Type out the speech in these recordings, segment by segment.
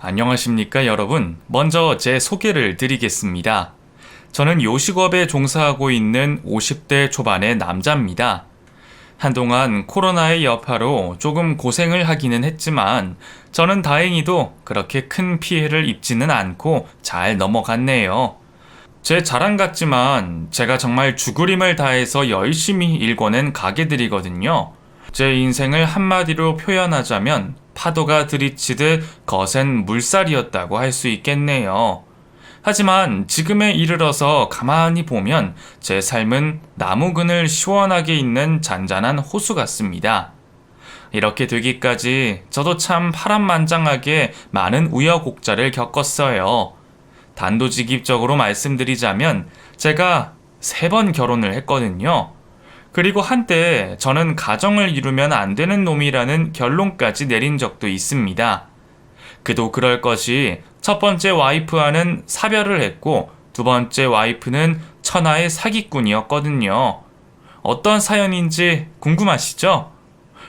안녕하십니까 여러분. 먼저 제 소개를 드리겠습니다. 저는 요식업에 종사하고 있는 50대 초반의 남자입니다. 한동안 코로나의 여파로 조금 고생을 하기는 했지만 저는 다행히도 그렇게 큰 피해를 입지는 않고 잘 넘어갔네요. 제 자랑 같지만 제가 정말 죽으림을 다해서 열심히 일궈낸 가게들이거든요. 제 인생을 한마디로 표현하자면 파도가 들이치듯 거센 물살이었다고 할 수 있겠네요. 하지만 지금에 이르러서 가만히 보면 제 삶은 나무 그늘 시원하게 있는 잔잔한 호수 같습니다. 이렇게 되기까지 저도 참 파란만장하게 많은 우여곡절을 겪었어요. 단도직입적으로 말씀드리자면 제가 3번 결혼을 했거든요. 그리고 한때 저는 가정을 이루면 안 되는 놈이라는 결론까지 내린 적도 있습니다. 그도 그럴 것이 첫 번째 와이프와는 사별을 했고 두 번째 와이프는 천하의 사기꾼이었거든요. 어떤 사연인지 궁금하시죠?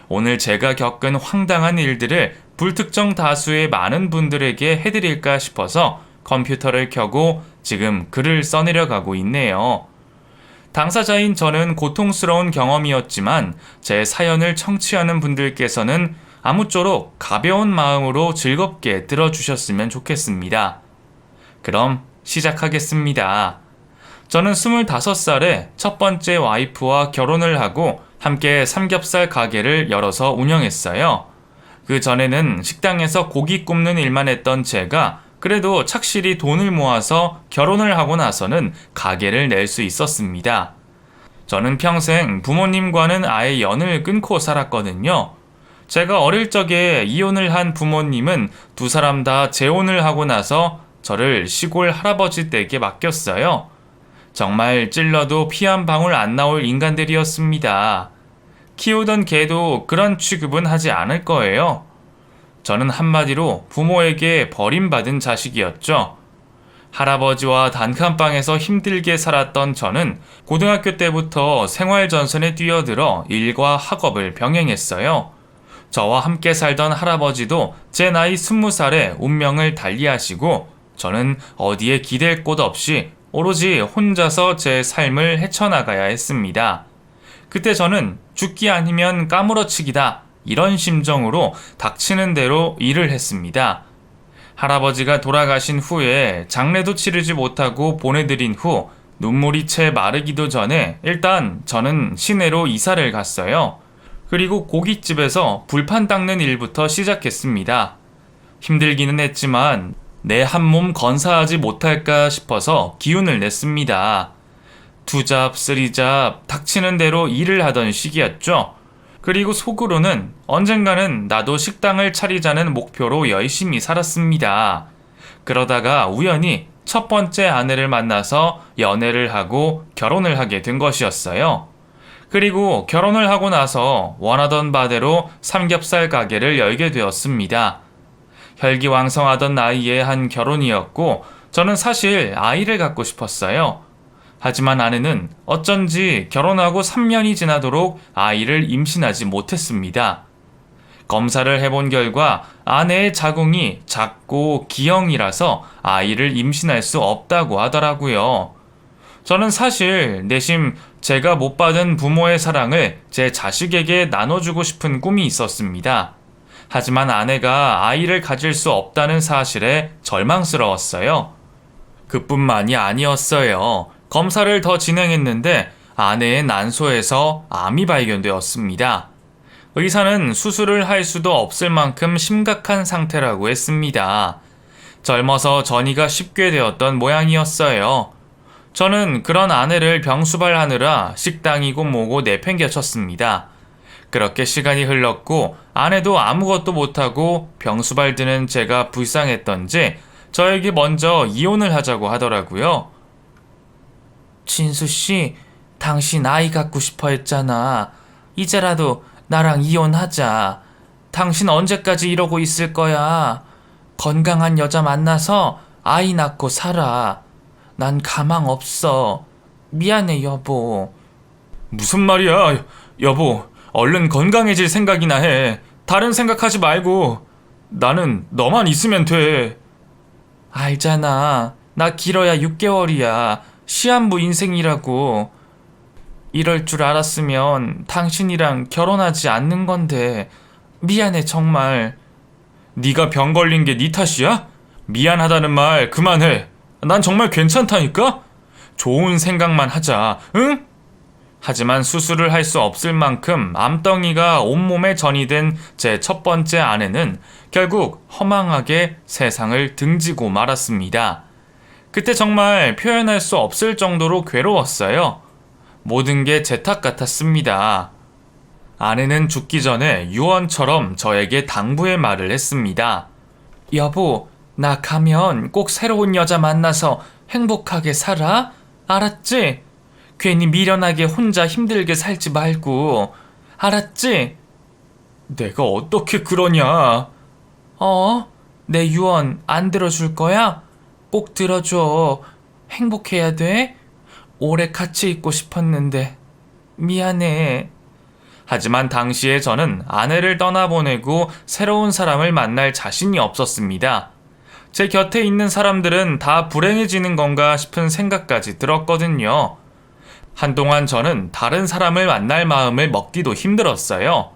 오늘 제가 겪은 황당한 일들을 불특정 다수의 많은 분들에게 해드릴까 싶어서 컴퓨터를 켜고 지금 글을 써내려가고 있네요. 당사자인 저는 고통스러운 경험이었지만 제 사연을 청취하는 분들께서는 아무쪼록 가벼운 마음으로 즐겁게 들어주셨으면 좋겠습니다. 그럼 시작하겠습니다. 저는 25살에 첫 번째 와이프와 결혼을 하고 함께 삼겹살 가게를 열어서 운영했어요. 그 전에는 식당에서 고기 굽는 일만 했던 제가 그래도 착실히 돈을 모아서 결혼을 하고 나서는 가게를 낼 수 있었습니다. 저는 평생 부모님과는 아예 연을 끊고 살았거든요. 제가 어릴 적에 이혼을 한 부모님은 두 사람 다 재혼을 하고 나서 저를 시골 할아버지 댁에 맡겼어요. 정말 찔러도 피 한 방울 안 나올 인간들이었습니다. 키우던 개도 그런 취급은 하지 않을 거예요. 저는 한마디로 부모에게 버림받은 자식이었죠. 할아버지와 단칸방에서 힘들게 살았던 저는 고등학교 때부터 생활전선에 뛰어들어 일과 학업을 병행했어요. 저와 함께 살던 할아버지도 제 나이 20살에 운명을 달리하시고 저는 어디에 기댈 곳 없이 오로지 혼자서 제 삶을 헤쳐나가야 했습니다. 그때 저는 죽기 아니면 까무러치기다 이런 심정으로 닥치는 대로 일을 했습니다. 할아버지가 돌아가신 후에 장례도 치르지 못하고 보내드린 후 눈물이 채 마르기도 전에 일단 저는 시내로 이사를 갔어요. 그리고 고깃집에서 불판 닦는 일부터 시작했습니다. 힘들기는 했지만 내 한 몸 건사하지 못할까 싶어서 기운을 냈습니다. 2잡, 3잡 닥치는 대로 일을 하던 시기였죠. 그리고 속으로는 언젠가는 나도 식당을 차리자는 목표로 열심히 살았습니다. 그러다가 우연히 첫 번째 아내를 만나서 연애를 하고 결혼을 하게 된 것이었어요. 그리고 결혼을 하고 나서 원하던 바대로 삼겹살 가게를 열게 되었습니다. 혈기왕성하던 나이에 한 결혼이었고 저는 사실 아이를 갖고 싶었어요. 하지만 아내는 어쩐지 결혼하고 3년이 지나도록 아이를 임신하지 못했습니다. 검사를 해본 결과 아내의 자궁이 작고 기형이라서 아이를 임신할 수 없다고 하더라고요. 저는 사실 내심 제가 못 받은 부모의 사랑을 제 자식에게 나눠주고 싶은 꿈이 있었습니다. 하지만 아내가 아이를 가질 수 없다는 사실에 절망스러웠어요. 그뿐만이 아니었어요. 검사를 더 진행했는데 아내의 난소에서 암이 발견되었습니다. 의사는 수술을 할 수도 없을 만큼 심각한 상태라고 했습니다. 젊어서 전이가 쉽게 되었던 모양이었어요. 저는 그런 아내를 병수발하느라 식당이고 뭐고 내팽개쳤습니다. 그렇게 시간이 흘렀고 아내도 아무것도 못하고 병수발 드는 제가 불쌍했던지 저에게 먼저 이혼을 하자고 하더라고요. 진수씨, 당신 아이 갖고 싶어 했잖아. 이제라도 나랑 이혼하자. 당신 언제까지 이러고 있을 거야. 건강한 여자 만나서 아이 낳고 살아. 난 가망 없어. 미안해, 여보. 무슨 말이야, 여보. 얼른 건강해질 생각이나 해. 다른 생각하지 말고. 나는 너만 있으면 돼. 알잖아. 나 길어야 6개월이야. 시한부 인생이라고. 이럴 줄 알았으면 당신이랑 결혼하지 않는 건데. 미안해, 정말. 네가 병 걸린 게 네 탓이야? 미안하다는 말 그만해. 난 정말 괜찮다니까? 좋은 생각만 하자, 응? 하지만 수술을 할 수 없을 만큼 암덩이가 온몸에 전이된 제 첫 번째 아내는 결국 허망하게 세상을 등지고 말았습니다. 그때 정말 표현할 수 없을 정도로 괴로웠어요. 모든 게 제 탓 같았습니다. 아내는 죽기 전에 유언처럼 저에게 당부의 말을 했습니다. 여보, 나 가면 꼭 새로운 여자 만나서 행복하게 살아? 알았지? 괜히 미련하게 혼자 힘들게 살지 말고. 알았지? 내가 어떻게 그러냐? 내 유언 안 들어줄 거야? 꼭 들어줘. 행복해야 돼? 오래 같이 있고 싶었는데. 미안해. 하지만 당시에 저는 아내를 떠나보내고 새로운 사람을 만날 자신이 없었습니다. 제 곁에 있는 사람들은 다 불행해지는 건가 싶은 생각까지 들었거든요. 한동안 저는 다른 사람을 만날 마음을 먹기도 힘들었어요.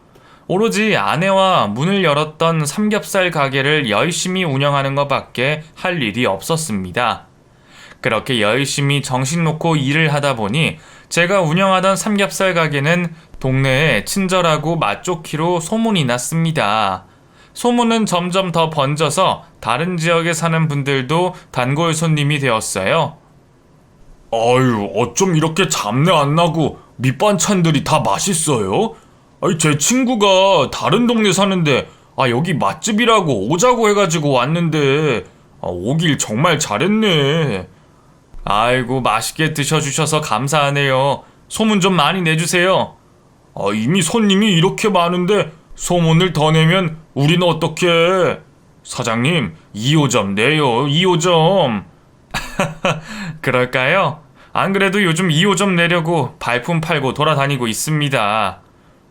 오로지 아내와 문을 열었던 삼겹살 가게를 열심히 운영하는 것밖에 할 일이 없었습니다. 그렇게 열심히 정신 놓고 일을 하다 보니 제가 운영하던 삼겹살 가게는 동네에 친절하고 맛좋기로 소문이 났습니다. 소문은 점점 더 번져서 다른 지역에 사는 분들도 단골 손님이 되었어요. 아유, 어쩜 이렇게 잡내 안 나고 밑반찬들이 다 맛있어요? 아니, 제 친구가 다른 동네 사는데 여기 맛집이라고 오자고 해가지고 왔는데 오길 정말 잘했네. 아이고, 맛있게 드셔주셔서 감사하네요. 소문 좀 많이 내주세요. 이미 손님이 이렇게 많은데 소문을 더 내면 우린 어떡해. 사장님, 2호점 내요, 2호점. 그럴까요? 안 그래도 요즘 2호점 내려고 발품 팔고 돌아다니고 있습니다.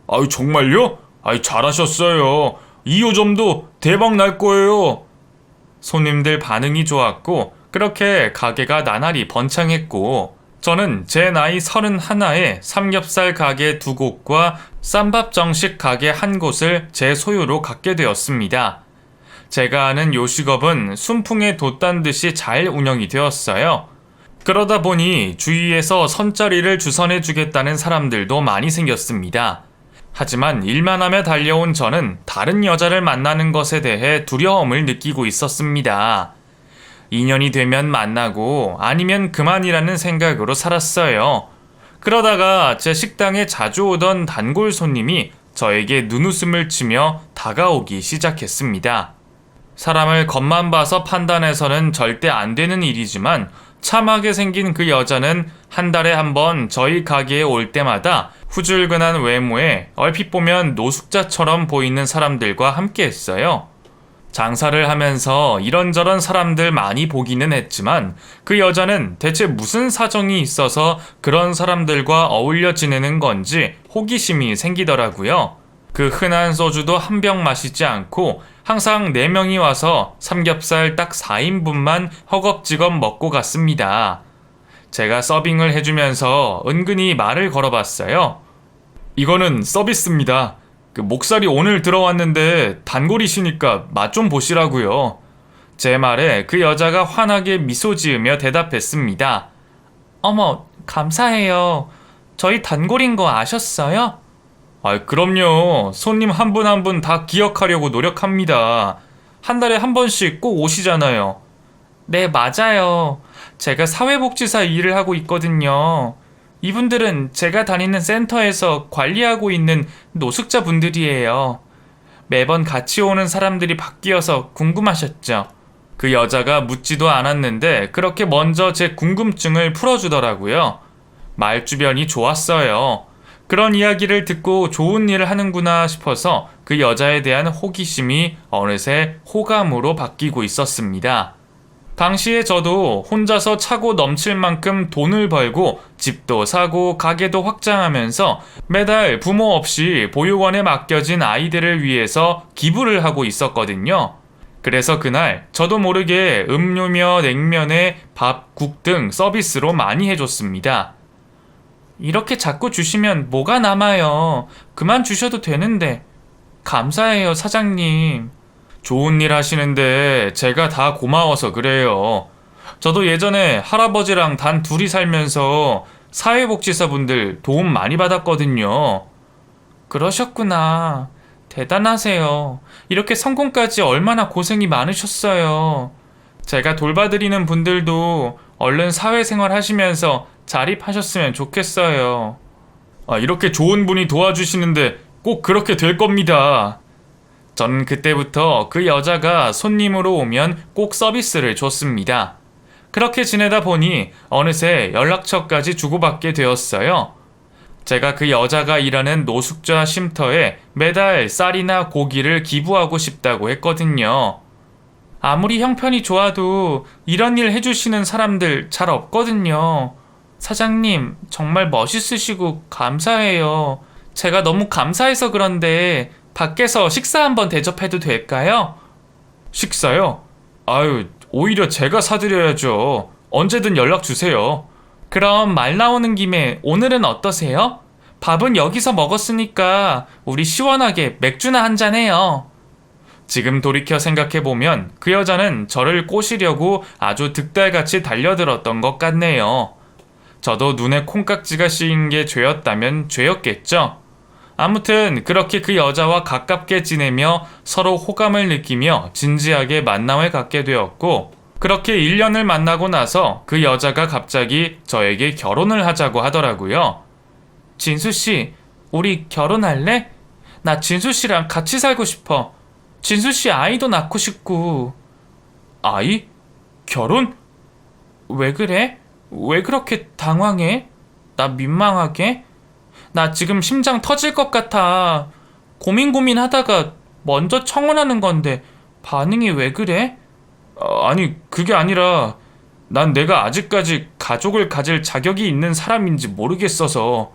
아유, 정말요? 잘하셨어요. 2호점도 대박 날 거예요. 손님들 반응이 좋았고 그렇게 가게가 나날이 번창했고 저는 제 나이 31에 삼겹살 가게 2곳과 쌈밥 정식 가게 1곳을 제 소유로 갖게 되었습니다. 제가 아는 요식업은 순풍에 돛단 듯이 잘 운영이 되었어요. 그러다 보니 주위에서 선자리를 주선해 주겠다는 사람들도 많이 생겼습니다. 하지만 일만 하며 달려온 저는 다른 여자를 만나는 것에 대해 두려움을 느끼고 있었습니다. 인연이 되면 만나고 아니면 그만이라는 생각으로 살았어요. 그러다가 제 식당에 자주 오던 단골 손님이 저에게 눈웃음을 치며 다가오기 시작했습니다. 사람을 겉만 봐서 판단해서는 절대 안 되는 일이지만 참하게 생긴 그 여자는 한 달에 한 번 저희 가게에 올 때마다 후줄근한 외모에 얼핏 보면 노숙자처럼 보이는 사람들과 함께 했어요. 장사를 하면서 이런저런 사람들 많이 보기는 했지만 그 여자는 대체 무슨 사정이 있어서 그런 사람들과 어울려 지내는 건지 호기심이 생기더라고요. 그 흔한 소주도 한 병 마시지 않고 항상 4명이 와서 삼겹살 딱 4인분만 허겁지겁 먹고 갔습니다. 제가 서빙을 해주면서 은근히 말을 걸어봤어요. 이거는 서비스입니다. 목살이 오늘 들어왔는데 단골이시니까 맛 좀 보시라고요. 제 말에 그 여자가 환하게 미소 지으며 대답했습니다. 어머, 감사해요. 저희 단골인 거 아셨어요? 그럼요. 손님 한 분 한 분 다 기억하려고 노력합니다. 한 달에 한 번씩 꼭 오시잖아요. 네, 맞아요. 제가 사회복지사 일을 하고 있거든요. 이분들은 제가 다니는 센터에서 관리하고 있는 노숙자분들이에요. 매번 같이 오는 사람들이 바뀌어서 궁금하셨죠. 그 여자가 묻지도 않았는데 그렇게 먼저 제 궁금증을 풀어주더라고요. 말주변이 좋았어요. 그런 이야기를 듣고 좋은 일을 하는구나 싶어서 그 여자에 대한 호기심이 어느새 호감으로 바뀌고 있었습니다. 당시에 저도 혼자서 차고 넘칠 만큼 돈을 벌고 집도 사고 가게도 확장하면서 매달 부모 없이 보육원에 맡겨진 아이들을 위해서 기부를 하고 있었거든요. 그래서 그날 저도 모르게 음료며 냉면에 밥, 국 등 서비스로 많이 해줬습니다. 이렇게 자꾸 주시면 뭐가 남아요. 그만 주셔도 되는데. 감사해요, 사장님. 좋은 일 하시는데 제가 다 고마워서 그래요. 저도 예전에 할아버지랑 단 둘이 살면서 사회복지사분들 도움 많이 받았거든요. 그러셨구나. 대단하세요. 이렇게 성공까지 얼마나 고생이 많으셨어요. 제가 돌봐드리는 분들도 얼른 사회생활 하시면서 자립하셨으면 좋겠어요. 이렇게 좋은 분이 도와주시는데 꼭 그렇게 될 겁니다. 전 그때부터 그 여자가 손님으로 오면 꼭 서비스를 줬습니다. 그렇게 지내다 보니 어느새 연락처까지 주고받게 되었어요. 제가 그 여자가 일하는 노숙자 쉼터에 매달 쌀이나 고기를 기부하고 싶다고 했거든요. 아무리 형편이 좋아도 이런 일 해주시는 사람들 잘 없거든요. 사장님, 정말 멋있으시고 감사해요. 제가 너무 감사해서 그런데 밖에서 식사 한번 대접해도 될까요? 식사요? 아유, 오히려 제가 사드려야죠. 언제든 연락 주세요. 그럼 말 나오는 김에 오늘은 어떠세요? 밥은 여기서 먹었으니까 우리 시원하게 맥주나 한잔 해요. 지금 돌이켜 생각해보면 그 여자는 저를 꼬시려고 아주 득달같이 달려들었던 것 같네요. 저도 눈에 콩깍지가 씌인 게 죄였다면 죄였겠죠. 아무튼 그렇게 그 여자와 가깝게 지내며 서로 호감을 느끼며 진지하게 만남을 갖게 되었고, 그렇게 1년을 만나고 나서 그 여자가 갑자기 저에게 결혼을 하자고 하더라고요. 진수씨, 우리 결혼할래? 나 진수씨랑 같이 살고 싶어. 진수씨 아이도 낳고 싶고. 아이? 결혼? 왜 그래? 왜 그렇게 당황해? 나 민망하게? 나 지금 심장 터질 것 같아. 고민하다가 먼저 청혼하는 건데 반응이 왜 그래? 아니, 그게 아니라 난 내가 아직까지 가족을 가질 자격이 있는 사람인지 모르겠어서.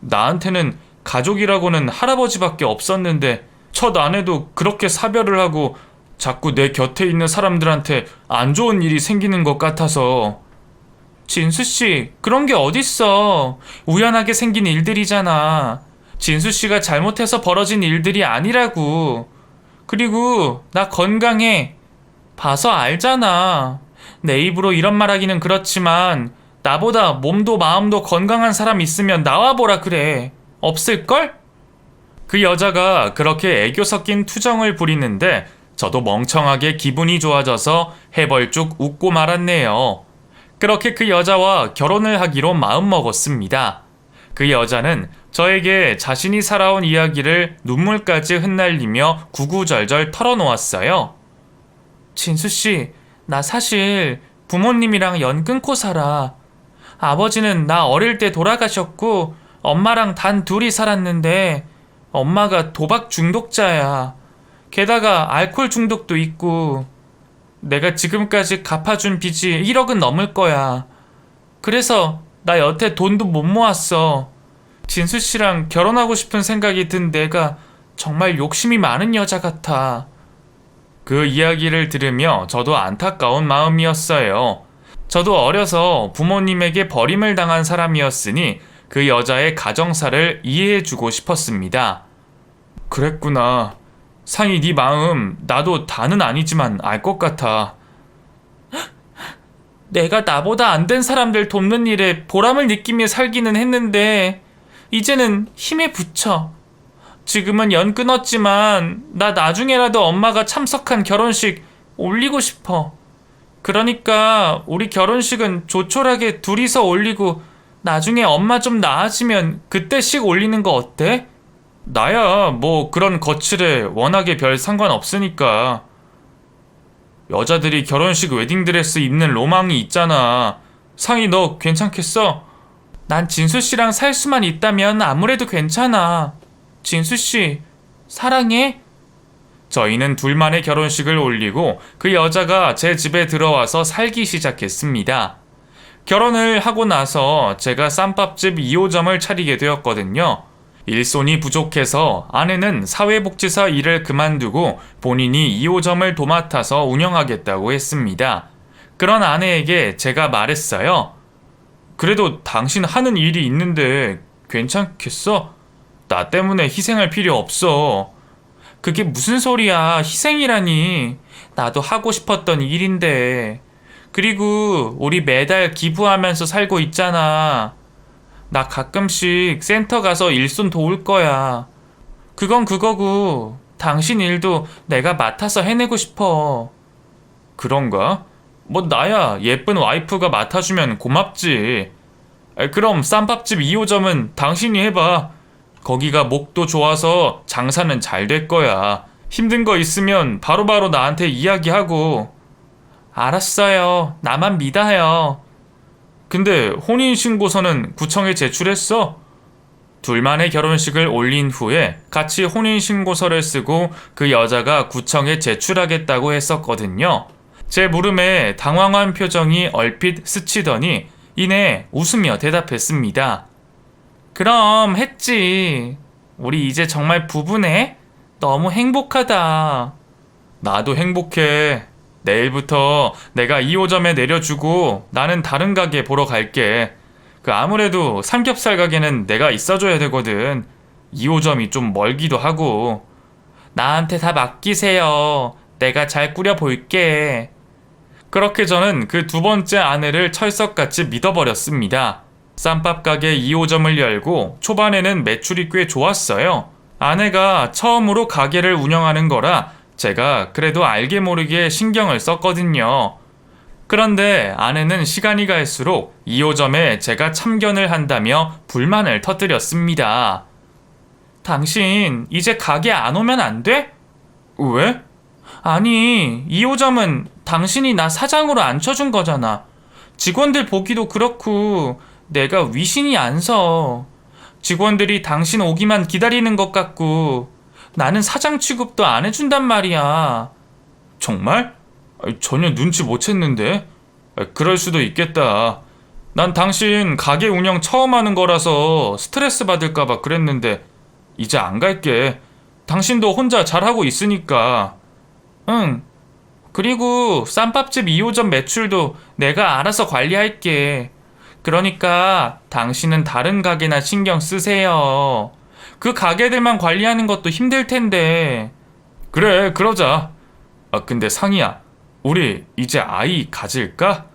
나한테는 가족이라고는 할아버지밖에 없었는데 첫 아내도 그렇게 사별을 하고 자꾸 내 곁에 있는 사람들한테 안 좋은 일이 생기는 것 같아서. 진수씨, 그런 게 어딨어. 우연하게 생긴 일들이잖아. 진수씨가 잘못해서 벌어진 일들이 아니라고. 그리고 나 건강해. 봐서 알잖아. 내 입으로 이런 말 하기는 그렇지만 나보다 몸도 마음도 건강한 사람 있으면 나와보라 그래. 없을걸? 그 여자가 그렇게 애교 섞인 투정을 부리는데 저도 멍청하게 기분이 좋아져서 해벌쭉 웃고 말았네요. 그렇게 그 여자와 결혼을 하기로 마음먹었습니다. 그 여자는 저에게 자신이 살아온 이야기를 눈물까지 흩날리며 구구절절 털어놓았어요. 진수씨, 나 사실 부모님이랑 연 끊고 살아. 아버지는 나 어릴 때 돌아가셨고 엄마랑 단 둘이 살았는데 엄마가 도박 중독자야. 게다가 알코올 중독도 있고. 내가 지금까지 갚아준 빚이 1억은 넘을 거야. 그래서 나 여태 돈도 못 모았어. 진수씨랑 결혼하고 싶은 생각이 든 내가 정말 욕심이 많은 여자 같아. 그 이야기를 들으며 저도 안타까운 마음이었어요. 저도 어려서 부모님에게 버림을 당한 사람이었으니 그 여자의 가정사를 이해해주고 싶었습니다. 그랬구나. 상이 네 마음 나도 다는 아니지만 알 것 같아. 내가 나보다 안 된 사람들 돕는 일에 보람을 느끼며 살기는 했는데 이제는 힘에 부쳐. 지금은 연 끊었지만 나 나중에라도 엄마가 참석한 결혼식 올리고 싶어. 그러니까 우리 결혼식은 조촐하게 둘이서 올리고 나중에 엄마 좀 나아지면 그때 식 올리는 거 어때? 나야 뭐 그런 거칠에 워낙에 별 상관없으니까. 여자들이 결혼식 웨딩드레스 입는 로망이 있잖아. 상이 너 괜찮겠어? 난 진수씨랑 살 수만 있다면 아무래도 괜찮아. 진수씨, 사랑해? 저희는 둘만의 결혼식을 올리고 그 여자가 제 집에 들어와서 살기 시작했습니다. 결혼을 하고 나서 제가 쌈밥집 2호점을 차리게 되었거든요. 일손이 부족해서 아내는 사회복지사 일을 그만두고 본인이 2호점을 도맡아서 운영하겠다고 했습니다. 그런 아내에게 제가 말했어요. 그래도 당신 하는 일이 있는데 괜찮겠어? 나 때문에 희생할 필요 없어. 그게 무슨 소리야, 희생이라니. 나도 하고 싶었던 일인데. 그리고 우리 매달 기부하면서 살고 있잖아. 나 가끔씩 센터 가서 일손 도울 거야. 그건 그거고 당신 일도 내가 맡아서 해내고 싶어. 그런가? 뭐 나야 예쁜 와이프가 맡아주면 고맙지. 그럼 쌈밥집 2호점은 당신이 해봐. 거기가 목도 좋아서 장사는 잘 될 거야. 힘든 거 있으면 바로바로 나한테 이야기하고. 알았어요. 나만 믿어요. 근데 혼인신고서는 구청에 제출했어? 둘만의 결혼식을 올린 후에 같이 혼인신고서를 쓰고 그 여자가 구청에 제출하겠다고 했었거든요. 제 물음에 당황한 표정이 얼핏 스치더니 이내 웃으며 대답했습니다. 그럼 했지. 우리 이제 정말 부부네? 너무 행복하다. 나도 행복해. 내일부터 내가 2호점에 내려주고 나는 다른 가게 보러 갈게. 아무래도 삼겹살 가게는 내가 있어줘야 되거든. 2호점이 좀 멀기도 하고. 나한테 다 맡기세요. 내가 잘 꾸려볼게. 그렇게 저는 그 두 번째 아내를 철석같이 믿어버렸습니다. 쌈밥 가게 2호점을 열고 초반에는 매출이 꽤 좋았어요. 아내가 처음으로 가게를 운영하는 거라 제가 그래도 알게 모르게 신경을 썼거든요. 그런데 아내는 시간이 갈수록 2호점에 제가 참견을 한다며 불만을 터뜨렸습니다. 당신 이제 가게 안 오면 안 돼? 왜? 아니, 2호점은 당신이 나 사장으로 앉혀준 거잖아. 직원들 보기도 그렇고 내가 위신이 안 서. 직원들이 당신 오기만 기다리는 것 같고 나는 사장 취급도 안 해준단 말이야. 정말? 전혀 눈치 못 챘는데. 그럴 수도 있겠다. 난 당신 가게 운영 처음 하는 거라서 스트레스 받을까봐 그랬는데 이제 안 갈게. 당신도 혼자 잘하고 있으니까. 응. 그리고 쌈밥집 2호점 매출도 내가 알아서 관리할게. 그러니까 당신은 다른 가게나 신경 쓰세요. 그 가게들만 관리하는 것도 힘들 텐데. 그래, 그러자. 근데 상희야, 우리 이제 아이 가질까?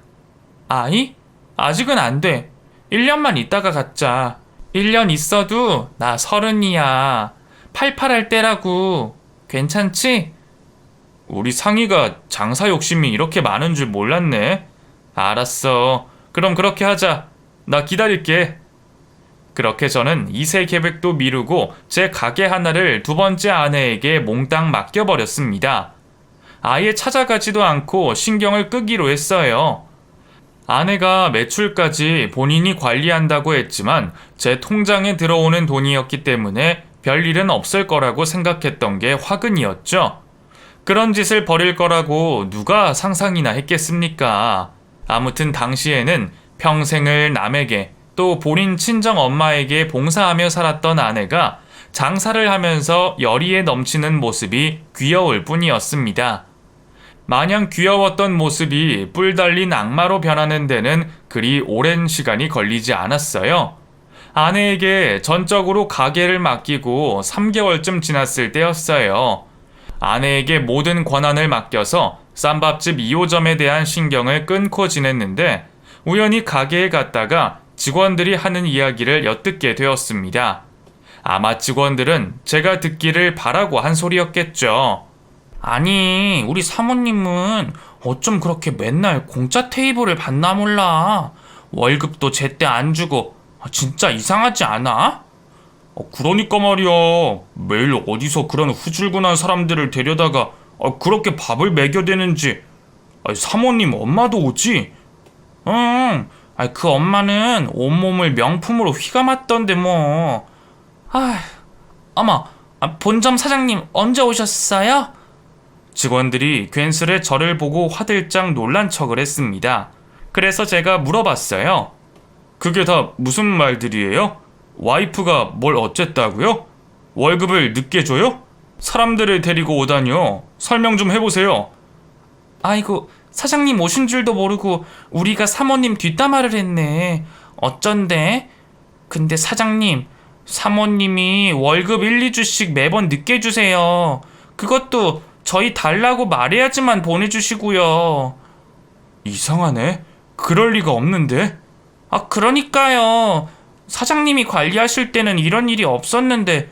아이? 아직은 안 돼. 1년만 있다가 갖자. 1년 있어도 나 30이야. 팔팔할 때라고. 괜찮지? 우리 상희가 장사 욕심이 이렇게 많은 줄 몰랐네. 알았어. 그럼 그렇게 하자. 나 기다릴게. 그렇게 저는 2세 계획도 미루고 제 가게 하나를 두 번째 아내에게 몽땅 맡겨버렸습니다. 아예 찾아가지도 않고 신경을 끄기로 했어요. 아내가 매출까지 본인이 관리한다고 했지만 제 통장에 들어오는 돈이었기 때문에 별일은 없을 거라고 생각했던 게 화근이었죠. 그런 짓을 벌일 거라고 누가 상상이나 했겠습니까? 아무튼 당시에는 평생을 남에게 또 본인 친정 엄마에게 봉사하며 살았던 아내가 장사를 하면서 열의에 넘치는 모습이 귀여울 뿐이었습니다. 마냥 귀여웠던 모습이 뿔 달린 악마로 변하는 데는 그리 오랜 시간이 걸리지 않았어요. 아내에게 전적으로 가게를 맡기고 3개월쯤 지났을 때였어요. 아내에게 모든 권한을 맡겨서 쌈밥집 2호점에 대한 신경을 끊고 지냈는데 우연히 가게에 갔다가 직원들이 하는 이야기를 엿듣게 되었습니다. 아마 직원들은 제가 듣기를 바라고 한 소리였겠죠. 아니, 우리 사모님은 어쩜 그렇게 맨날 공짜 테이블을 받나 몰라. 월급도 제때 안 주고 진짜 이상하지 않아? 그러니까 말이야. 매일 어디서 그런 후줄근한 사람들을 데려다가 그렇게 밥을 먹여대는지. 사모님 엄마도 오지? 응. 그 엄마는 온몸을 명품으로 휘감았던데 뭐. 어머, 본점 사장님 언제 오셨어요? 직원들이 괜스레 저를 보고 화들짝 놀란 척을 했습니다. 그래서 제가 물어봤어요. 그게 다 무슨 말들이에요? 와이프가 뭘 어쨌다고요? 월급을 늦게 줘요? 사람들을 데리고 오다니요. 설명 좀 해보세요. 아이고, 사장님 오신 줄도 모르고 우리가 사모님 뒷담화를 했네. 어쩐데? 근데 사장님, 사모님이 월급 1, 2주씩 매번 늦게 주세요. 그것도 저희 달라고 말해야지만 보내주시고요. 이상하네. 그럴 리가 없는데. 아, 그러니까요. 사장님이 관리하실 때는 이런 일이 없었는데.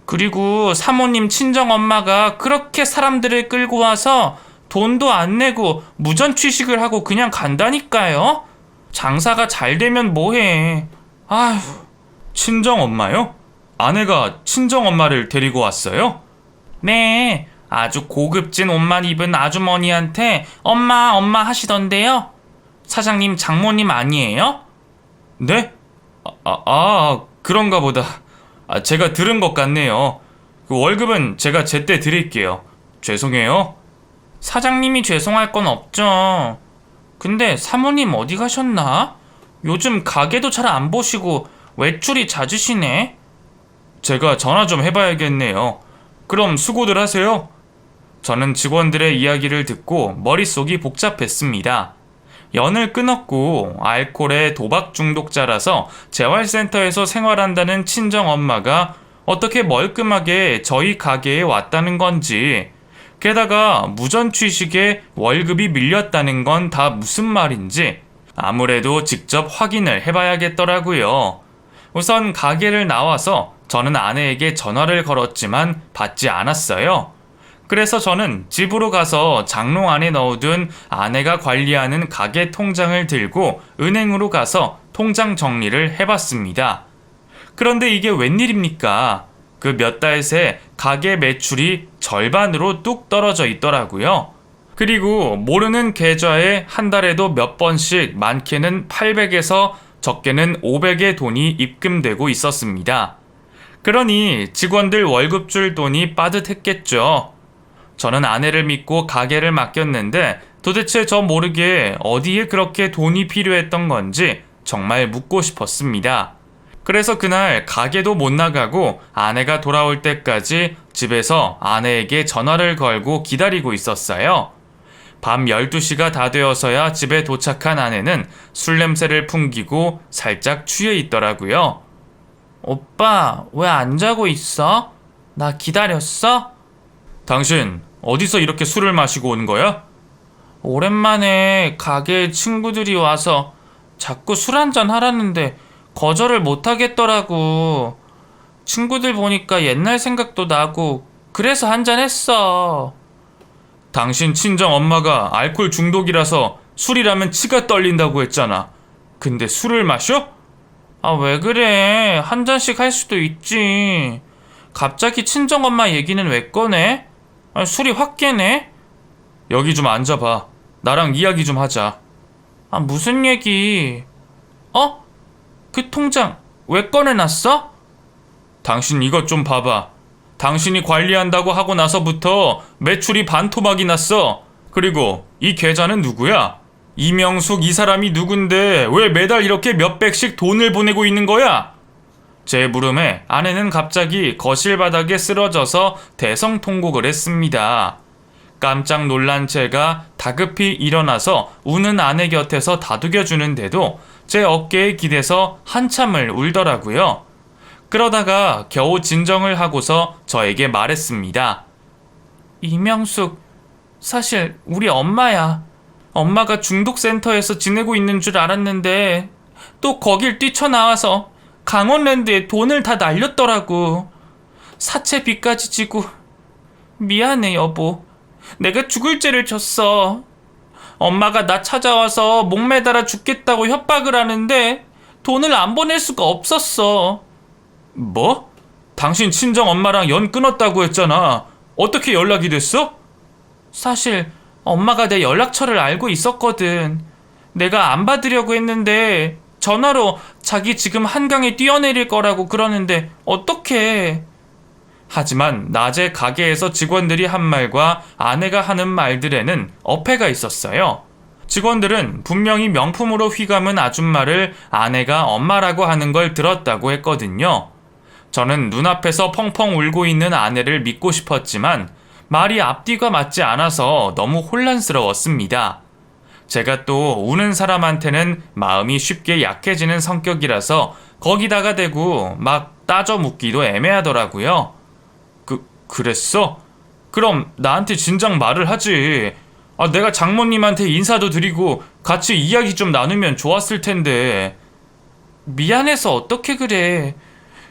그리고 사모님 친정엄마가 그렇게 사람들을 끌고 와서 돈도 안 내고 무전 취식을 하고 그냥 간다니까요. 장사가 잘 되면 뭐해. 아휴. 친정엄마요? 아내가 친정엄마를 데리고 왔어요? 네, 아주 고급진 옷만 입은 아주머니한테 엄마 엄마 하시던데요. 사장님 장모님 아니에요? 네? 그런가 보다. 제가 들은 것 같네요. 그 월급은 제가 제때 드릴게요. 죄송해요. 사장님이 죄송할 건 없죠. 근데 사모님 어디 가셨나? 요즘 가게도 잘 안 보시고 외출이 잦으시네. 제가 전화 좀 해봐야겠네요. 그럼 수고들 하세요. 저는 직원들의 이야기를 듣고 머릿속이 복잡했습니다. 연을 끊었고 알코올에 도박 중독자라서 재활센터에서 생활한다는 친정엄마가 어떻게 멀끔하게 저희 가게에 왔다는 건지, 게다가 무전 취식에 월급이 밀렸다는 건 다 무슨 말인지 아무래도 직접 확인을 해봐야겠더라고요. 우선 가게를 나와서 저는 아내에게 전화를 걸었지만 받지 않았어요. 그래서 저는 집으로 가서 장롱 안에 넣어둔 아내가 관리하는 가게 통장을 들고 은행으로 가서 통장 정리를 해봤습니다. 그런데 이게 웬일입니까? 그 몇 달 새 가게 매출이 절반으로 뚝 떨어져 있더라고요. 그리고 모르는 계좌에 한 달에도 몇 번씩 많게는 800에서 적게는 500의 돈이 입금되고 있었습니다. 그러니 직원들 월급 줄 돈이 빠듯했겠죠. 저는 아내를 믿고 가게를 맡겼는데 도대체 저 모르게 어디에 그렇게 돈이 필요했던 건지 정말 묻고 싶었습니다. 그래서 그날 가게도 못 나가고 아내가 돌아올 때까지 집에서 아내에게 전화를 걸고 기다리고 있었어요. 밤 12시가 다 되어서야 집에 도착한 아내는 술 냄새를 풍기고 살짝 취해 있더라고요. 오빠, 왜 안 자고 있어? 나 기다렸어? 당신 어디서 이렇게 술을 마시고 온 거야? 오랜만에 가게에 친구들이 와서 자꾸 술 한잔 하라는데 거절을 못 하겠더라고. 친구들 보니까 옛날 생각도 나고 그래서 한잔 했어. 당신 친정 엄마가 알코올 중독이라서 술이라면 치가 떨린다고 했잖아. 근데 술을 마셔? 아, 왜 그래? 한 잔씩 할 수도 있지. 갑자기 친정 엄마 얘기는 왜 꺼내? 아, 술이 확 깨네? 여기 좀 앉아봐. 나랑 이야기 좀 하자. 아, 무슨 얘기? 그 통장 왜 꺼내놨어? 당신 이것 좀 봐봐. 당신이 관리한다고 하고 나서부터 매출이 반토막이 났어. 그리고 이 계좌는 누구야? 이명숙 이 사람이 누군데 왜 매달 이렇게 몇백씩 돈을 보내고 있는 거야? 제 물음에 아내는 갑자기 거실 바닥에 쓰러져서 대성통곡을 했습니다. 깜짝 놀란 제가 다급히 일어나서 우는 아내 곁에서 다독여주는데도 제 어깨에 기대서 한참을 울더라고요. 그러다가 겨우 진정을 하고서 저에게 말했습니다. 이명숙, 사실 우리 엄마야. 엄마가 중독센터에서 지내고 있는 줄 알았는데 또 거길 뛰쳐나와서 강원랜드에 돈을 다 날렸더라고. 사채 빚까지 지고. 미안해 여보. 내가 죽을 죄를 졌어. 엄마가 나 찾아와서 목 매달아 죽겠다고 협박을 하는데 돈을 안 보낼 수가 없었어. 뭐? 당신 친정 엄마랑 연 끊었다고 했잖아. 어떻게 연락이 됐어? 사실 엄마가 내 연락처를 알고 있었거든. 내가 안 받으려고 했는데 전화로 자기 지금 한강에 뛰어내릴 거라고 그러는데 어떡해. 하지만 낮에 가게에서 직원들이 한 말과 아내가 하는 말들에는 어폐가 있었어요. 직원들은 분명히 명품으로 휘감은 아줌마를 아내가 엄마라고 하는 걸 들었다고 했거든요. 저는 눈앞에서 펑펑 울고 있는 아내를 믿고 싶었지만 말이 앞뒤가 맞지 않아서 너무 혼란스러웠습니다. 제가 또 우는 사람한테는 마음이 쉽게 약해지는 성격이라서 거기다가 대고 막 따져 묻기도 애매하더라고요. 그랬어? 그럼 나한테 진작 말을 하지. 내가 장모님한테 인사도 드리고 같이 이야기 좀 나누면 좋았을 텐데. 미안해서 어떻게 그래.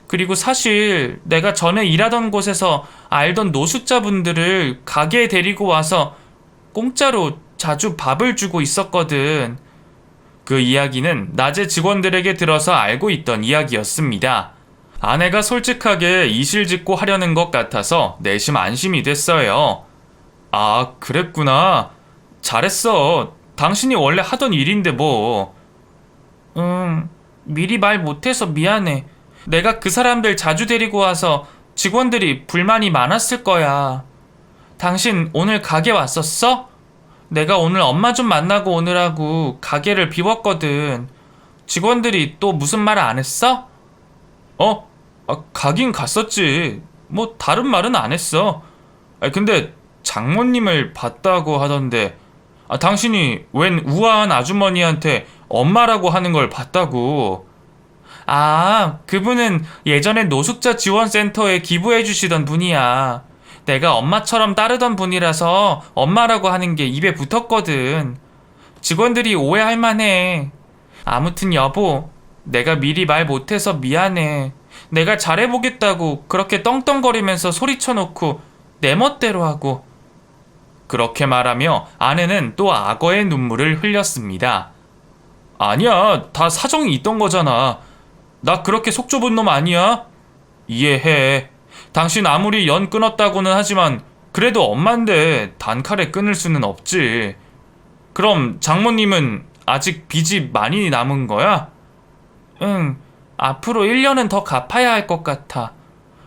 그리고 사실 내가 전에 일하던 곳에서 알던 노숙자분들을 가게에 데리고 와서 공짜로 자주 밥을 주고 있었거든. 그 이야기는 낮에 직원들에게 들어서 알고 있던 이야기였습니다. 아내가 솔직하게 이실직고 하려는 것 같아서 내심 안심이 됐어요. 아, 그랬구나. 잘했어. 당신이 원래 하던 일인데 뭐. 미리 말 못해서 미안해. 내가 그 사람들 자주 데리고 와서 직원들이 불만이 많았을 거야. 당신 오늘 가게 왔었어? 내가 오늘 엄마 좀 만나고 오느라고 가게를 비웠거든. 직원들이 또 무슨 말 안 했어? 가긴 갔었지. 뭐 다른 말은 안 했어. 근데 장모님을 봤다고 하던데 당신이 웬 우아한 아주머니한테 엄마라고 하는 걸 봤다고. 그분은 예전에 노숙자 지원센터에 기부해 주시던 분이야. 내가 엄마처럼 따르던 분이라서 엄마라고 하는 게 입에 붙었거든. 직원들이 오해할 만해. 아무튼 여보, 내가 미리 말 못해서 미안해. 내가 잘해보겠다고 그렇게 떵떵거리면서 소리쳐놓고 내 멋대로 하고. 그렇게 말하며 아내는 또 악어의 눈물을 흘렸습니다. 아니야, 다 사정이 있던 거잖아. 나 그렇게 속 좁은 놈 아니야? 이해해. 당신 아무리 연 끊었다고는 하지만 그래도 엄만데 단칼에 끊을 수는 없지. 그럼 장모님은 아직 빚이 많이 남은 거야? 응, 앞으로 1년은 더 갚아야 할 것 같아.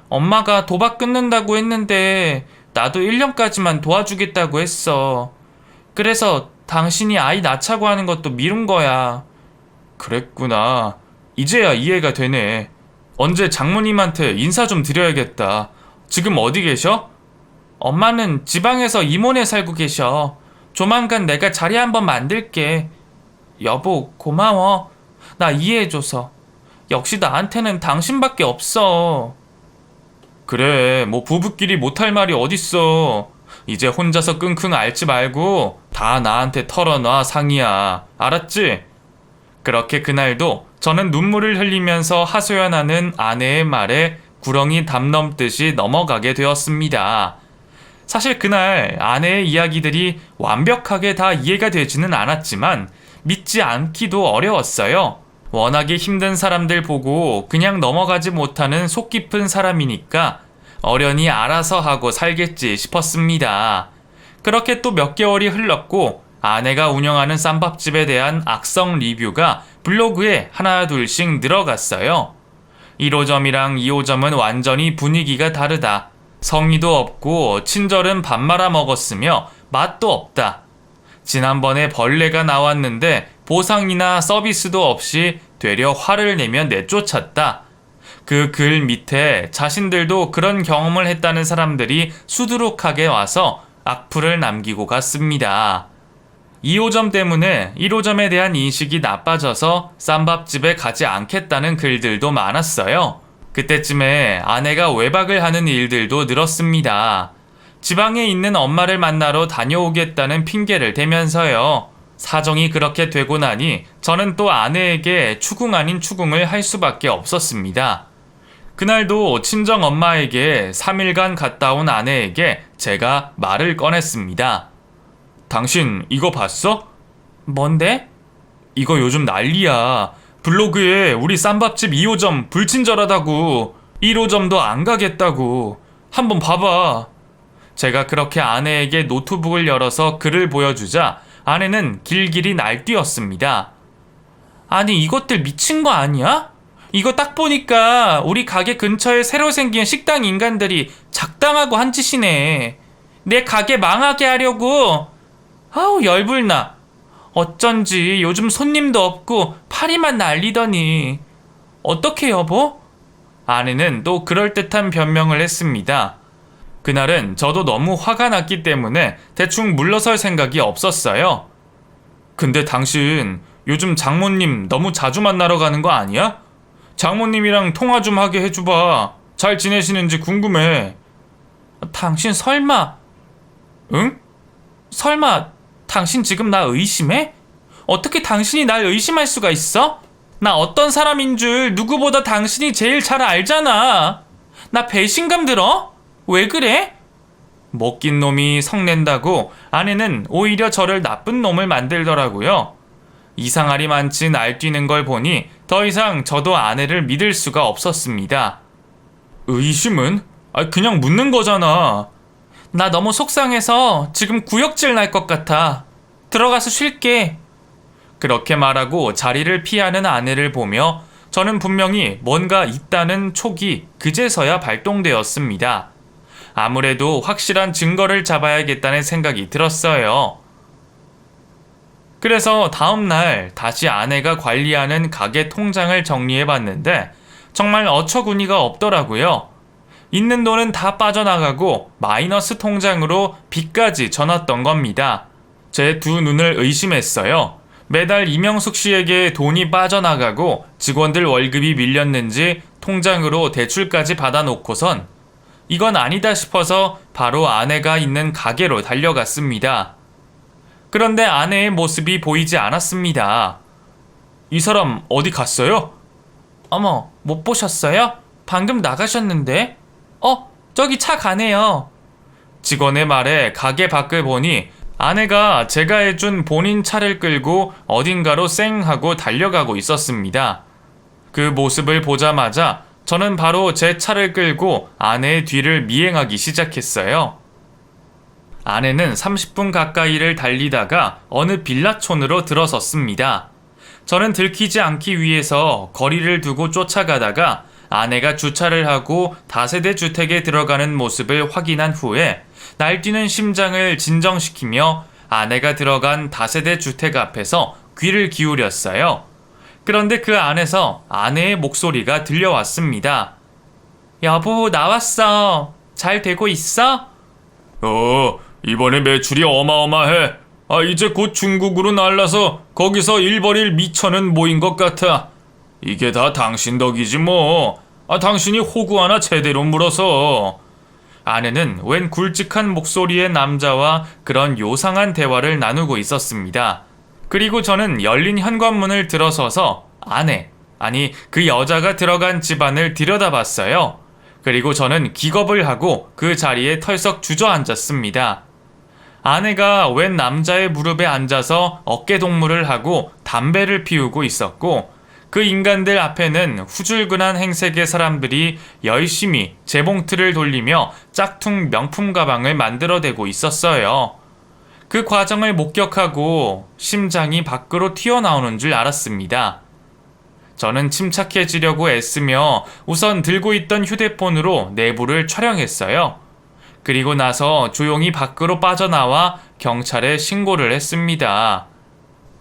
엄마가 도박 끊는다고 했는데 나도 1년까지만 도와주겠다고 했어. 그래서 당신이 아이 낳자고 하는 것도 미룬 거야. 그랬구나. 이제야 이해가 되네. 언제 장모님한테 인사 좀 드려야겠다. 지금 어디 계셔? 엄마는 지방에서 이모네 살고 계셔. 조만간 내가 자리 한번 만들게. 여보, 고마워. 나 이해해줘서. 역시 나한테는 당신밖에 없어. 그래, 뭐 부부끼리 못할 말이 어딨어. 이제 혼자서 끙끙 앓지 말고 다 나한테 털어놔, 상이야. 알았지? 그렇게 그날도 저는 눈물을 흘리면서 하소연하는 아내의 말에 구렁이 담 넘듯이 넘어가게 되었습니다. 사실 그날 아내의 이야기들이 완벽하게 다 이해가 되지는 않았지만 믿지 않기도 어려웠어요. 워낙에 힘든 사람들 보고 그냥 넘어가지 못하는 속 깊은 사람이니까 어련히 알아서 하고 살겠지 싶었습니다. 그렇게 또 몇 개월이 흘렀고 아내가 운영하는 쌈밥집에 대한 악성 리뷰가 블로그에 하나 둘씩 늘어갔어요. 1호점이랑 2호점은 완전히 분위기가 다르다. 성의도 없고 친절은 밥 말아 먹었으며 맛도 없다. 지난번에 벌레가 나왔는데 보상이나 서비스도 없이 되려 화를 내며 내쫓았다. 그 글 밑에 자신들도 그런 경험을 했다는 사람들이 수두룩하게 와서 악플을 남기고 갔습니다. 2호점 때문에 1호점에 대한 인식이 나빠져서 쌈밥집에 가지 않겠다는 글들도 많았어요. 그때쯤에 아내가 외박을 하는 일들도 늘었습니다. 지방에 있는 엄마를 만나러 다녀오겠다는 핑계를 대면서요. 사정이 그렇게 되고 나니 저는 또 아내에게 추궁 아닌 추궁을 할 수밖에 없었습니다. 그날도 친정 엄마에게 3일간 갔다 온 아내에게 제가 말을 꺼냈습니다. 당신 이거 봤어? 뭔데? 이거 요즘 난리야. 블로그에 우리 쌈밥집 2호점 불친절하다고 1호점도 안 가겠다고. 한번 봐봐. 제가 그렇게 아내에게 노트북을 열어서 글을 보여주자 아내는 길길이 날뛰었습니다. 아니 이것들 미친 거 아니야? 이거 딱 보니까 우리 가게 근처에 새로 생긴 식당 인간들이 작당하고 한 짓이네. 내 가게 망하게 하려고. 아우 열불나. 어쩐지 요즘 손님도 없고 파리만 날리더니. 어떻게 여보? 아내는 또 그럴듯한 변명을 했습니다. 그날은 저도 너무 화가 났기 때문에 대충 물러설 생각이 없었어요. 근데 당신 요즘 장모님 너무 자주 만나러 가는 거 아니야? 장모님이랑 통화 좀 하게 해줘봐. 잘 지내시는지 궁금해. 당신 설마... 응? 설마 당신 지금 나 의심해? 어떻게 당신이 날 의심할 수가 있어? 나 어떤 사람인 줄 누구보다 당신이 제일 잘 알잖아. 나 배신감 들어? 왜 그래? 먹긴 놈이 성낸다고 아내는 오히려 저를 나쁜 놈을 만들더라고요. 이상하리 많지 날뛰는 걸 보니 더 이상 저도 아내를 믿을 수가 없었습니다. 의심은? 그냥 묻는 거잖아. 나 너무 속상해서 지금 구역질 날 것 같아. 들어가서 쉴게. 그렇게 말하고 자리를 피하는 아내를 보며 저는 분명히 뭔가 있다는 촉이 그제서야 발동되었습니다. 아무래도 확실한 증거를 잡아야겠다는 생각이 들었어요. 그래서 다음날 다시 아내가 관리하는 가게 통장을 정리해봤는데 정말 어처구니가 없더라고요. 있는 돈은 다 빠져나가고 마이너스 통장으로 빚까지 져놨던 겁니다. 제 두 눈을 의심했어요. 매달 이명숙 씨에게 돈이 빠져나가고 직원들 월급이 밀렸는지 통장으로 대출까지 받아놓고선 이건 아니다 싶어서 바로 아내가 있는 가게로 달려갔습니다. 그런데 아내의 모습이 보이지 않았습니다. 이 사람 어디 갔어요? 어머, 못 보셨어요? 방금 나가셨는데? 저기 차 가네요. 직원의 말에 가게 밖을 보니 아내가 제가 해준 본인 차를 끌고 어딘가로 쌩 하고 달려가고 있었습니다. 그 모습을 보자마자 저는 바로 제 차를 끌고 아내의 뒤를 미행하기 시작했어요. 아내는 30분 가까이를 달리다가 어느 빌라촌으로 들어섰습니다. 저는 들키지 않기 위해서 거리를 두고 쫓아가다가 아내가 주차를 하고 다세대 주택에 들어가는 모습을 확인한 후에 날뛰는 심장을 진정시키며 아내가 들어간 다세대 주택 앞에서 귀를 기울였어요. 그런데 그 안에서 아내의 목소리가 들려왔습니다. 여보, 나왔어. 잘 되고 있어? 이번에 매출이 어마어마해. 이제 곧 중국으로 날라서 거기서 1벌 1미천은 모인 것 같아. 이게 다 당신 덕이지 뭐. 당신이 호구 하나 제대로 물어서. 아내는 웬 굵직한 목소리의 남자와 그런 요상한 대화를 나누고 있었습니다. 그리고 저는 열린 현관문을 들어서서 그 여자가 들어간 집안을 들여다봤어요. 그리고 저는 기겁을 하고 그 자리에 털썩 주저앉았습니다. 아내가 웬 남자의 무릎에 앉아서 어깨동무를 하고 담배를 피우고 있었고 그 인간들 앞에는 후줄근한 행색의 사람들이 열심히 재봉틀을 돌리며 짝퉁 명품 가방을 만들어대고 있었어요. 그 과정을 목격하고 심장이 밖으로 튀어나오는 줄 알았습니다. 저는 침착해지려고 애쓰며 우선 들고 있던 휴대폰으로 내부를 촬영했어요. 그리고 나서 조용히 밖으로 빠져나와 경찰에 신고를 했습니다.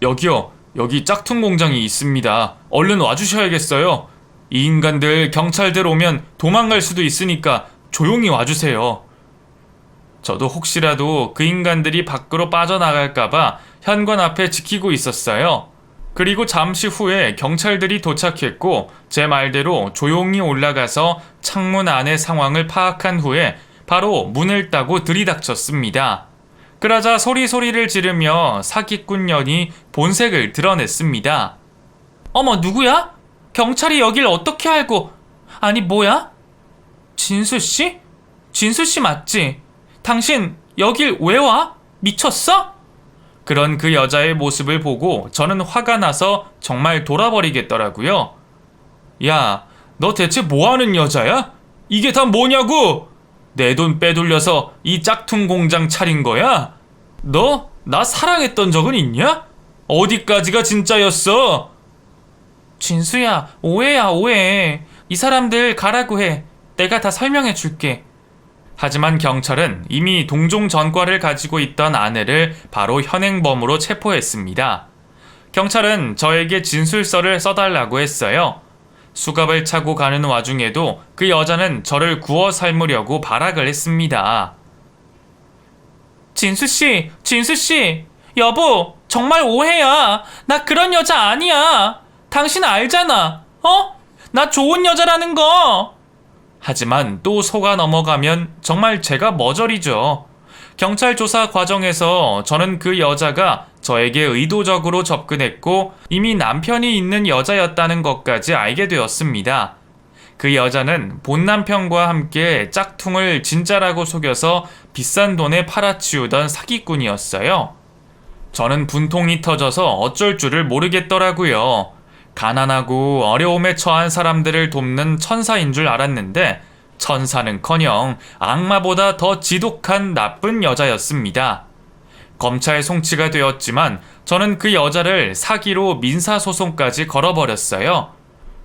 여기요. 여기 짝퉁 공장이 있습니다. 얼른 와주셔야겠어요. 이 인간들 경찰들 오면 도망갈 수도 있으니까 조용히 와주세요. 저도 혹시라도 그 인간들이 밖으로 빠져나갈까봐 현관 앞에 지키고 있었어요. 그리고 잠시 후에 경찰들이 도착했고 제 말대로 조용히 올라가서 창문 안의 상황을 파악한 후에 바로 문을 따고 들이닥쳤습니다. 그러자 소리를 지르며 사기꾼년이 본색을 드러냈습니다. 어머, 누구야? 경찰이 여길 어떻게 알고... 아니, 뭐야? 진수씨? 진수씨 맞지? 당신 여길 왜 와? 미쳤어? 그런 그 여자의 모습을 보고 저는 화가 나서 정말 돌아버리겠더라고요. 야, 너 대체 뭐하는 여자야? 이게 다 뭐냐고! 내 돈 빼돌려서 이 짝퉁 공장 차린 거야? 너 나 사랑했던 적은 있냐? 어디까지가 진짜였어? 진수야, 오해야, 오해. 이 사람들 가라고 해. 내가 다 설명해 줄게. 하지만 경찰은 이미 동종 전과를 가지고 있던 아내를 바로 현행범으로 체포했습니다. 경찰은 저에게 진술서를 써달라고 했어요. 수갑을 차고 가는 와중에도 그 여자는 저를 구워 삶으려고 발악을 했습니다. 진수씨, 진수씨, 여보, 정말 오해야. 나 그런 여자 아니야. 당신 알잖아. 나 좋은 여자라는 거. 하지만 또 속아 넘어가면 정말 제가 머저리죠. 경찰 조사 과정에서 저는 그 여자가 저에게 의도적으로 접근했고 이미 남편이 있는 여자였다는 것까지 알게 되었습니다. 그 여자는 본 남편과 함께 짝퉁을 진짜라고 속여서 비싼 돈에 팔아치우던 사기꾼이었어요. 저는 분통이 터져서 어쩔 줄을 모르겠더라고요. 가난하고 어려움에 처한 사람들을 돕는 천사인 줄 알았는데 천사는커녕 악마보다 더 지독한 나쁜 여자였습니다. 검찰 송치가 되었지만 저는 그 여자를 사기로 민사소송까지 걸어버렸어요.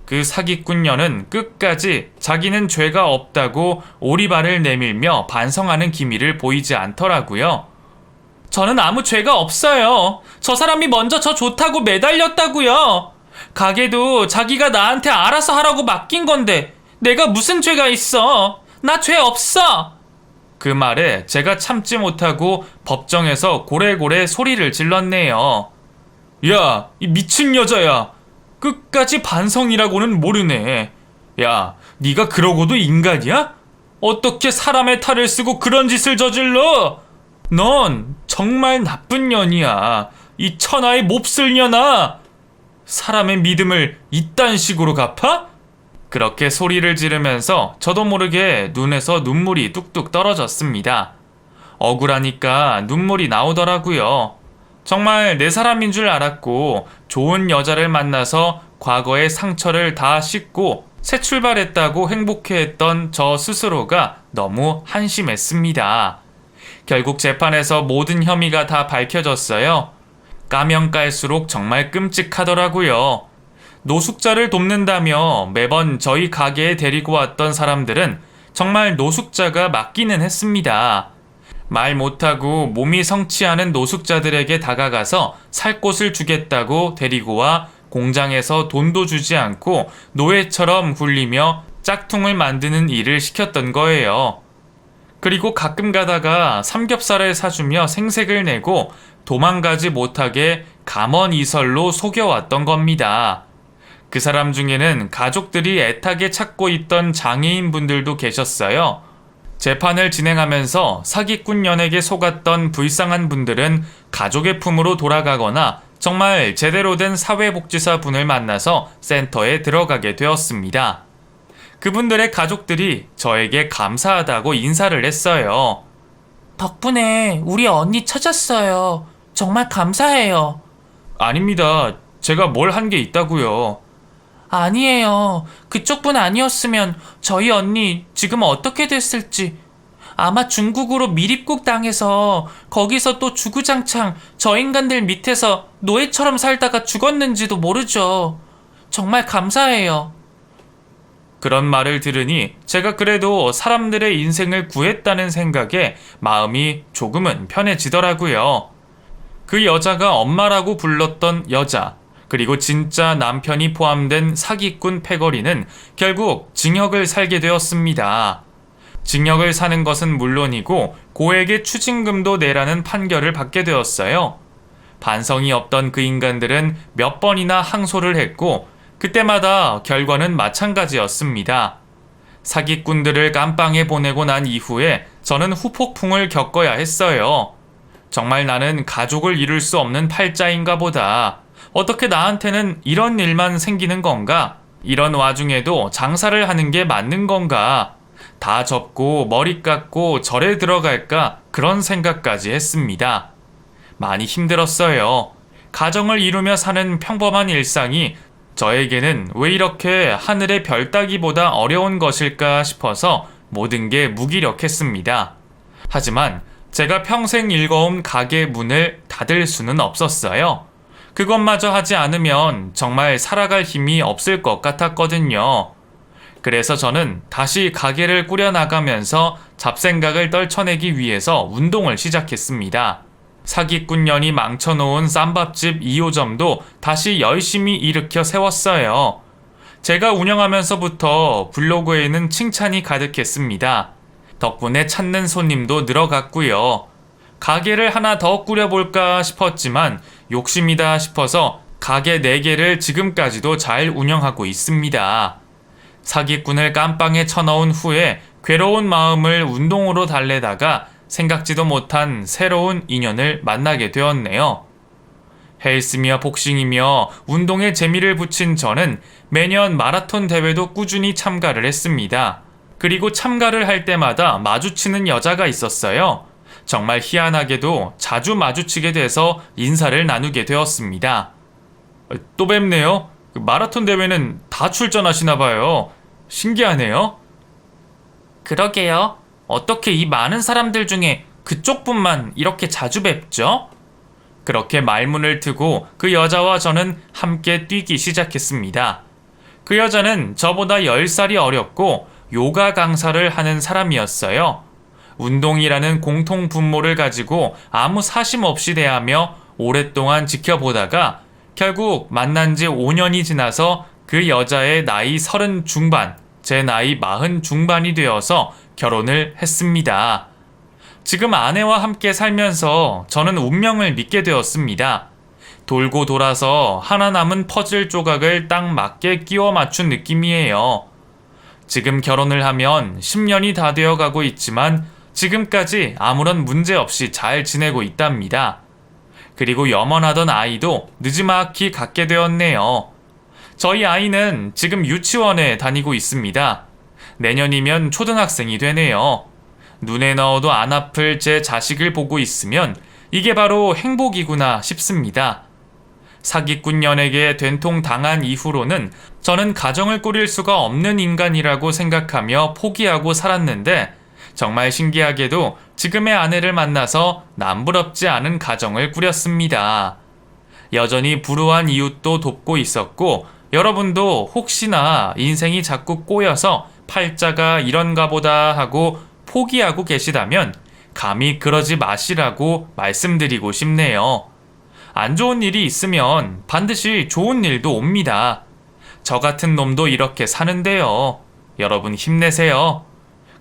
그 사기꾼녀는 끝까지 자기는 죄가 없다고 오리발을 내밀며 반성하는 기미를 보이지 않더라고요. 저는 아무 죄가 없어요. 저 사람이 먼저 저 좋다고 매달렸다고요. 가게도 자기가 나한테 알아서 하라고 맡긴 건데 내가 무슨 죄가 있어? 나 죄 없어! 그 말에 제가 참지 못하고 법정에서 고래고래 소리를 질렀네요. 야, 이 미친 여자야. 끝까지 반성이라고는 모르네. 야, 네가 그러고도 인간이야? 어떻게 사람의 탈을 쓰고 그런 짓을 저질러? 넌 정말 나쁜 년이야. 이 천하의 몹쓸 년아. 사람의 믿음을 이딴 식으로 갚아? 그렇게 소리를 지르면서 저도 모르게 눈에서 눈물이 뚝뚝 떨어졌습니다. 억울하니까 눈물이 나오더라고요. 정말 내 사람인 줄 알았고 좋은 여자를 만나서 과거의 상처를 다 씻고 새 출발했다고 행복해했던 저 스스로가 너무 한심했습니다. 결국 재판에서 모든 혐의가 다 밝혀졌어요. 까면 깔수록 정말 끔찍하더라고요. 노숙자를 돕는다며 매번 저희 가게에 데리고 왔던 사람들은 정말 노숙자가 맞기는 했습니다. 말 못하고 몸이 성취하는 노숙자들에게 다가가서 살 곳을 주겠다고 데리고 와 공장에서 돈도 주지 않고 노예처럼 굴리며 짝퉁을 만드는 일을 시켰던 거예요. 그리고 가끔 가다가 삼겹살을 사주며 생색을 내고 도망가지 못하게 감언이설로 속여왔던 겁니다. 그 사람 중에는 가족들이 애타게 찾고 있던 장애인분들도 계셨어요. 재판을 진행하면서 사기꾼 연에게 속았던 불쌍한 분들은 가족의 품으로 돌아가거나 정말 제대로 된 사회복지사 분을 만나서 센터에 들어가게 되었습니다. 그분들의 가족들이 저에게 감사하다고 인사를 했어요. 덕분에 우리 언니 찾았어요. 정말 감사해요. 아닙니다. 제가 뭘 한 게 있다고요. 아니에요. 그쪽 분 아니었으면 저희 언니 지금 어떻게 됐을지. 아마 중국으로 미립국 당해서 거기서 또 주구장창 저 인간들 밑에서 노예처럼 살다가 죽었는지도 모르죠. 정말 감사해요. 그런 말을 들으니 제가 그래도 사람들의 인생을 구했다는 생각에 마음이 조금은 편해지더라고요. 그 여자가 엄마라고 불렀던 여자, 그리고 진짜 남편이 포함된 사기꾼 패거리는 결국 징역을 살게 되었습니다. 징역을 사는 것은 물론이고 고액의 추징금도 내라는 판결을 받게 되었어요. 반성이 없던 그 인간들은 몇 번이나 항소를 했고 그때마다 결과는 마찬가지였습니다. 사기꾼들을 깜빵에 보내고 난 이후에 저는 후폭풍을 겪어야 했어요. 정말 나는 가족을 이룰 수 없는 팔자인가 보다. 어떻게 나한테는 이런 일만 생기는 건가? 이런 와중에도 장사를 하는 게 맞는 건가? 다 접고 머리 깎고 절에 들어갈까? 그런 생각까지 했습니다. 많이 힘들었어요. 가정을 이루며 사는 평범한 일상이 저에게는 왜 이렇게 하늘의 별 따기보다 어려운 것일까 싶어서 모든 게 무기력했습니다. 하지만 제가 평생 읽어온 가게 문을 닫을 수는 없었어요. 그것마저 하지 않으면 정말 살아갈 힘이 없을 것 같았거든요. 그래서 저는 다시 가게를 꾸려나가면서 잡생각을 떨쳐내기 위해서 운동을 시작했습니다. 사기꾼년이 망쳐놓은 쌈밥집 2호점도 다시 열심히 일으켜 세웠어요. 제가 운영하면서부터 블로그에는 칭찬이 가득했습니다. 덕분에 찾는 손님도 늘어갔고요. 가게를 하나 더 꾸려볼까 싶었지만 욕심이다 싶어서 가게 4개를 지금까지도 잘 운영하고 있습니다. 사기꾼을 깜빵에 쳐넣은 후에 괴로운 마음을 운동으로 달래다가 생각지도 못한 새로운 인연을 만나게 되었네요. 헬스며 복싱이며 운동에 재미를 붙인 저는 매년 마라톤 대회도 꾸준히 참가를 했습니다. 그리고 참가를 할 때마다 마주치는 여자가 있었어요. 정말 희한하게도 자주 마주치게 돼서 인사를 나누게 되었습니다. 또 뵙네요. 마라톤 대회는 다 출전하시나 봐요. 신기하네요. 그러게요. 어떻게 이 많은 사람들 중에 그쪽분만 이렇게 자주 뵙죠? 그렇게 말문을 트고 그 여자와 저는 함께 뛰기 시작했습니다. 그 여자는 저보다 10살이 어렸고 요가 강사를 하는 사람이었어요. 운동이라는 공통 분모를 가지고 아무 사심 없이 대하며 오랫동안 지켜보다가 결국 만난 지 5년이 지나서 그 여자의 나이 30 중반, 제 나이 40 중반이 되어서 결혼을 했습니다. 지금 아내와 함께 살면서 저는 운명을 믿게 되었습니다. 돌고 돌아서 하나 남은 퍼즐 조각을 딱 맞게 끼워 맞춘 느낌이에요. 지금 결혼을 하면 10년이 다 되어 가고 있지만 지금까지 아무런 문제 없이 잘 지내고 있답니다. 그리고 염원하던 아이도 느지막이 갖게 되었네요. 저희 아이는 지금 유치원에 다니고 있습니다. 내년이면 초등학생이 되네요. 눈에 넣어도 안 아플 제 자식을 보고 있으면 이게 바로 행복이구나 싶습니다. 사기꾼년에게 된통 당한 이후로는 저는 가정을 꾸릴 수가 없는 인간이라고 생각하며 포기하고 살았는데 정말 신기하게도 지금의 아내를 만나서 남부럽지 않은 가정을 꾸렸습니다. 여전히 불우한 이웃도 돕고 있었고 여러분도 혹시나 인생이 자꾸 꼬여서 팔자가 이런가 보다 하고 포기하고 계시다면 감히 그러지 마시라고 말씀드리고 싶네요. 안 좋은 일이 있으면 반드시 좋은 일도 옵니다. 저 같은 놈도 이렇게 사는데요. 여러분 힘내세요.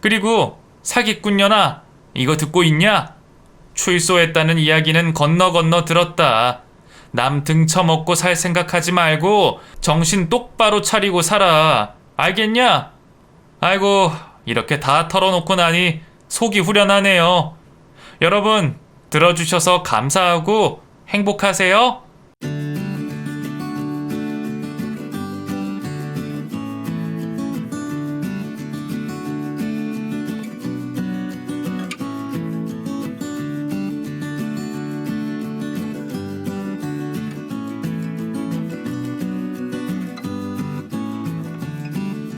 그리고 사기꾼년아, 이거 듣고 있냐? 출소했다는 이야기는 건너 들었다. 남 등쳐먹고 살 생각하지 말고 정신 똑바로 차리고 살아. 알겠냐? 아이고, 이렇게 다 털어놓고 나니 속이 후련하네요. 여러분, 들어주셔서 감사하고 행복하세요.